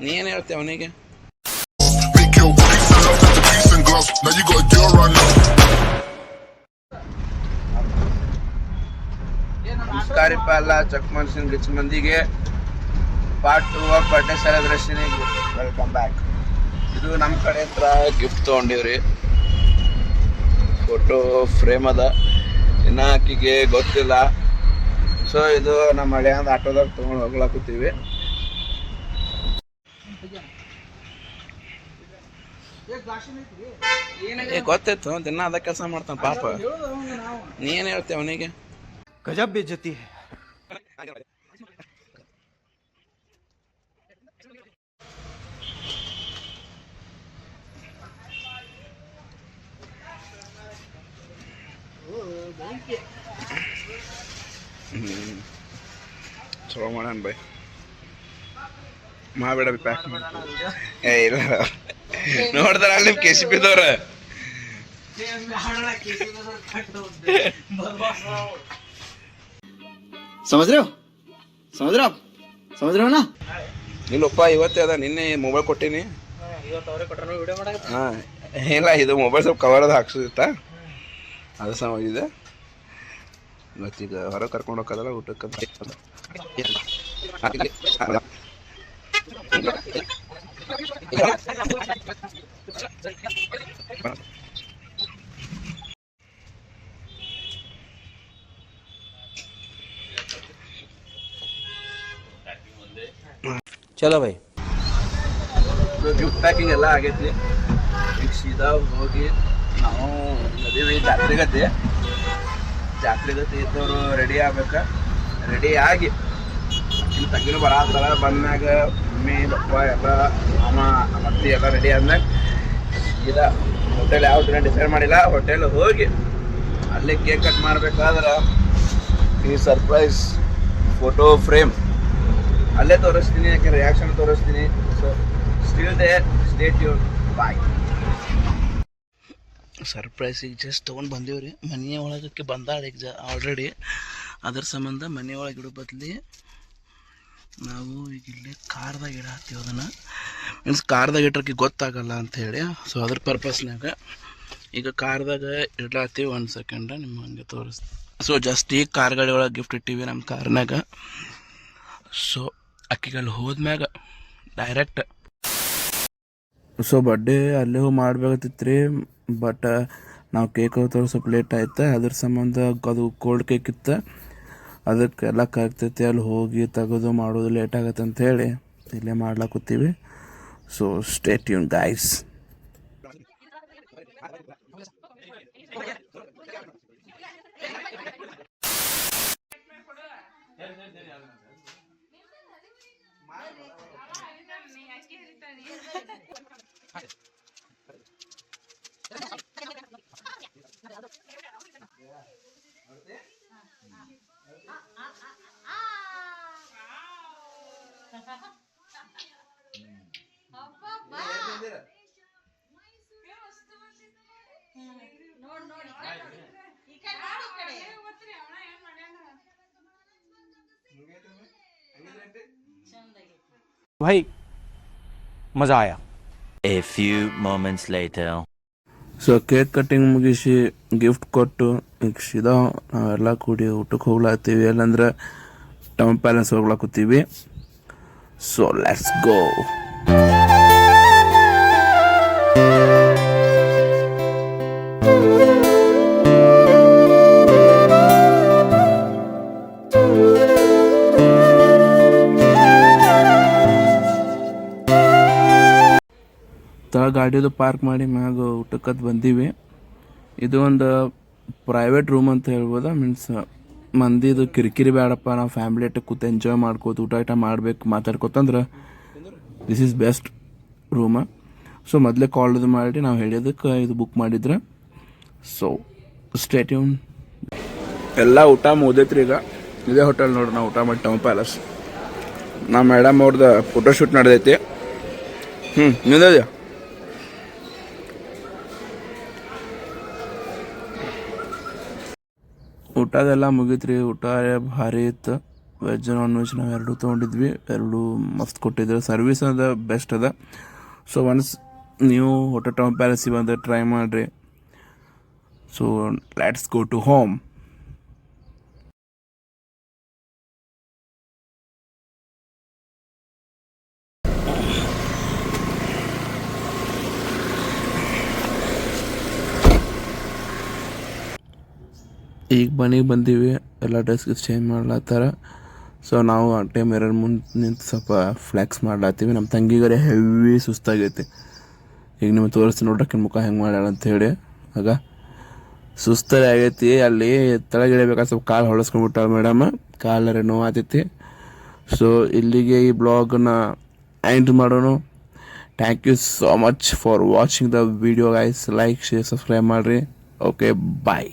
ನೀ ಏನು ಹೇಳ್ತೇವೆ ಅವನಿಗೆ? ನಮಸ್ಕಾರಪ್ಪ ಎಲ್ಲ ಚೆಕ್ ಮಾಡ್ಸಿನ ರಿಚ್ ಮಂದಿಗೆ. Part 2 of birthday celebration. Welcome back. ಇದು ನಮ್ಮ ಕಡೆ ಹತ್ರ ಗಿಫ್ಟ್ ತೊಗೊಂಡಿವ್ರಿ. ಫೋಟೋ ಫ್ರೇಮ್ ಅದ, ಇನ್ನು ಆಕಿಗೆ ಗೊತ್ತಿಲ್ಲ. ಸೊ ಇದು ನಮ್ಮ ಹಳೆಯಂದು ಆಟೋದಾಗ ತೊಗೊಂಡು ಹೋಗ್ಲಾಕತ್ತೀವಿ. ಗೊತ್ತಾಯ್ತು, ದಿನ ಅದ ಕೆಲಸ ಮಾಡ್ತಾನೆ ಪಾಪ. ನೀ ಏನು ಹೇಳ್ತೇವೆ ಅವನಿಗೆ? ಗಜಬ್ ಬೇಜತಿ. ಚಲೋ ಮಾಡೋಣ ಬೈ. ಮಾಡಬೇಡ ಪ್ಯಾಕ್ ಮಾಡಿ. ಏ ಇಲ್ಲ ನೋಡ್ದಾರ ಅಲ್ಲಿ ನಿಮ್ಮ KCP ದವ್ರ. समझ रहे हो ना? ಇಲ್ಲಪ್ಪ, ಇವತ್ತೇ ಅದ. ನಿನ್ನೆ ಮೊಬೈಲ್ ಕೊಟ್ಟೀನಿ. ಹಾಂ ಇಲ್ಲ, ಇದು ಮೊಬೈಲ್ ಸ್ವಲ್ಪ ಕವರ್ ಅದು ಹಾಕ್ಸೋದಿತ್ತ, ಅದು ಸಮಾಗಿದೆ. ಮತ್ತೀಗ ಹೊರಗೆ ಕರ್ಕೊಂಡು ಹೋಗೋದಲ್ಲ ಊಟಕ್ಕೆ. ಚಲೋ ಬೈ. ಗಿಫ್ಟ್ ಪ್ಯಾಕಿಂಗ್ ಎಲ್ಲ ಆಗೈತಿ. ಈಗ ಸೀದಾ ಹೋಗಿ ನಾವು ನದೀವಿ ಜಾತ್ರೆಗತಿ ಇದ್ದವರು ರೆಡಿ ಆಗ್ಬೇಕು. ರೆಡಿ ಆಗಿ ಇಲ್ಲಿ ತಂಗಿನೂ ಬರತ್ತಲ್ಲ. ಬಂದ್ಮ್ಯಾಗ ಮಮ್ಮಿ ಪಪ್ಪ ಎಲ್ಲ ಮಾಮ ಅತ್ತಿ ಎಲ್ಲ ರೆಡಿ ಆದ್ಮ್ಯಾಗ ಸೀದಾ ಹೋಟೆಲ್ ಯಾವ ದಿನ ಡಿಸೈಡ್ ಮಾಡಿಲ್ಲ, ಹೋಟೆಲ್ ಹೋಗಿ ಅಲ್ಲಿ ಕೇಕ್ ಕಟ್ ಮಾಡ್ಬೇಕಾದ್ರೆ ಈ ಸರ್ಪ್ರೈಸ್ ಫೋಟೋ ಫ್ರೇಮ್ ಅಲ್ಲೇ ತೋರಿಸ್ತೀನಿ, ಯಾಕೆ ರಿಯಾಕ್ಷನ್ ತೋರಿಸ್ತೀನಿ. So still there, stay tune, bye. ಸರ್ಪ್ರೈಸಿಗೆ ಜಸ್ಟ್ ತೊಗೊಂಡು ಬಂದೀವ್ರಿ. ಮನೆ ಒಳಗಕ್ಕೆ ಬಂದಾಳ ಈಗ ಆಲ್ರೆಡಿ. ಅದ್ರ ಸಂಬಂಧ ಮನೆ ಒಳಗೆ ಇಡೋ ಬದಲಿ ನಾವು ಈಗ ಇಲ್ಲಿ ಕಾರ್ದಾಗ ಇಡತ್ತೀವಿ. ಅದನ್ನು ಮೀನ್ಸ್ ಕಾರ್ದಾಗ ಇಟ್ರಕ್ಕೆ ಗೊತ್ತಾಗಲ್ಲ ಅಂಥೇಳಿ. ಸೊ ಅದ್ರ ಪರ್ಪಸ್ನಾಗ ಈಗ ಕಾರ್ದಾಗ ಇಡ್ಲಾತ್ತೀವಿ. 1 ಸೆಕೆಂಡ ನಿಮ್ಗೆ ಹಂಗೆ ತೋರಿಸ್ತೀವಿ. ಸೊ ಜಸ್ಟ್ ಈಗ ಕಾರ್ಗಳ ಒಳಗೆ ಗಿಫ್ಟ್ ಇಟ್ಟಿವಿ ನಮ್ಮ ಕಾರ್ನಾಗ. ಸೊ ಅಕ್ಕಿಗಲ್ಲಿ ಹೋದ್ಮ್ಯಾಗ ಡೈರೆಕ್ಟ್ ಸೊ ಬರ್ಡೇ ಅಲ್ಲೇ ಹೋಗಿ ಮಾಡ್ಬೇಕಾಗ್ತಿತ್ತು ರೀ. ಬಟ್ ನಾವು ಕೇಕ್ ತೋರಿಸೋ ಸ್ವಲ್ಪ ಲೇಟ್ ಆಯ್ತು. ಅದ್ರ ಸಂಬಂಧ ಅದು ಕೋಲ್ಡ್ ಕೇಕ್ ಇತ್ತು, ಅದಕ್ಕೆಲ್ಲ ಆಗ್ತೈತಿ. ಅಲ್ಲಿ ಹೋಗಿ ತೆಗೆದು ಮಾಡೋದು ಲೇಟ್ ಆಗತ್ತೆ ಅಂಥೇಳಿ ಇಲ್ಲೇ ಮಾಡ್ಲಾಕತ್ತೀವಿ. So stay tune guys. भाई मजा आया. A few moments later. So cake cutting ಮುಗಿಸಿ ಗಿಫ್ಟ್ ಕೊಟ್ಟು ಈಗ ಸೀದಾ ನಾವೆಲ್ಲ ಕೂಡಿ ಊಟಕ್ಕೆ ಹೋಗ್ಲಾತ್ತೀವಿ. ಎಲ್ಲಂದ್ರೆ ಟೌನ್ ಪ್ಯಾಲೇಸ್ ಹೋಗ್ಲಾಕತ್ತೀವಿ. So let's go. ಗಾಡಿದು ಪಾರ್ಕ್ ಮಾಡಿ ಮ್ಯಾಗ ಊಟಕ್ಕದ್ದು ಬಂದೀವಿ. ಇದು ಒಂದು ಪ್ರೈವೇಟ್ ರೂಮ್ ಅಂತ ಹೇಳ್ಬೋದಾ. ಮೀನ್ಸ್ ಮಂದಿದು ಕಿರಿಕಿರಿ ಬೇಡಪ್ಪ, ನಾವು ಫ್ಯಾಮಿಲಿ ಆಟ ಕೂತು ಎಂಜಾಯ್ ಮಾಡ್ಕೋತ ಊಟ ಮಾಡ್ಬೇಕು ಮಾತಾಡ್ಕೋತಂದ್ರೆ this is best room. So ಮೊದಲೇ ಕಾಲ್ದು ಮಾಡಿ ನಾವು ಹೇಳಿದಕ್ಕೆ ಇದು ಬುಕ್ ಮಾಡಿದ್ರೆ. So stay tune. ಎಲ್ಲ ಊಟ ಮುಗ್ದೈತ್ರಿ. ಈಗ ಇದೇ ಹೋಟೆಲ್ ನೋಡ್ರಿ ನಾವು ಊಟ ಮಾಡಿ ಟೌನ್ ಪ್ಯಾಲೇಸ್. ನಮ್ಮ ಮೇಡಮ್ ಅವ್ರದ್ದು ಫೋಟೋಶೂಟ್ ನಡೆದೈತಿ. ನಿಂದಿದೆ ಊಟದೆಲ್ಲ ಮುಗೀತ್ರಿ. ಊಟ ಭಾರಿ ಇತ್ತು. ವೆಜ್ ನಾನ್ ವೆಜ್ ನಾವು ಎರಡೂ ತೊಗೊಂಡಿದ್ವಿ. ಎರಡೂ ಮಸ್ತ್ ಕೊಟ್ಟಿದ್ದಾರೆ. ಸರ್ವಿಸ್ ಅದ ಬೆಸ್ಟ್ ಅದ. ಸೊ ಒನ್ಸ್ ನೀವು ಹೋಟೆಲ್ ಟೌನ್ ಪ್ಯಾಲೇಸಿಗೆ ಬಂದು ಟ್ರೈ ಮಾಡಿರಿ. So let's go to home. ಈಗ ಮನೆಗೆ ಬಂದೀವಿ. ಎಲ್ಲ ಡ್ರೆಸ್ಗೆ ಚೇಂಜ್ ಮಾಡ್ಲತ್ತಾರ. ಸೊ ನಾವು ಆ ಟೈಮ್ ಮಿರರ್ ಮುಂದೆ ನಿಂತು ಸ್ವಲ್ಪ ಫ್ಲೆಕ್ಸ್ ಮಾಡ್ಲತ್ತೀವಿ. ನಮ್ಮ ತಂಗಿಗರೆ ಹೆವಿ ಸುಸ್ತಾಗೈತಿ. ಈಗ ನಿಮಗೆ ತೋರಿಸ್ತೀನಿ ನೋಡ್ರಕ್ಕೆ ಮುಖ ಹೆಂಗೆ ಮಾಡ್ಯಾಳ ಅಂಥೇಳಿ. ಆಗ ಸುಸ್ತರೇ ಆಗೈತಿ. ಅಲ್ಲಿ ತೆಳಗಿಳಿಬೇಕಾದ್ರೆ ಸ್ವಲ್ಪ ಕಾಲು ಹೊಳಸ್ಕೊಂಡ್ಬಿಟ್ಟಾಳ ಮೇಡಮ್. ಕಾಲರೆ ನೋವಾತೈತಿ. ಸೊ ಇಲ್ಲಿಗೆ ಈ ಬ್ಲಾಗನ್ನ ಎಂಡ್ ಮಾಡೋಣ. Thank you so much for watching the video guys. Like, share, subscribe ಮಾಡಿರಿ. ಓಕೆ, ಬಾಯ್.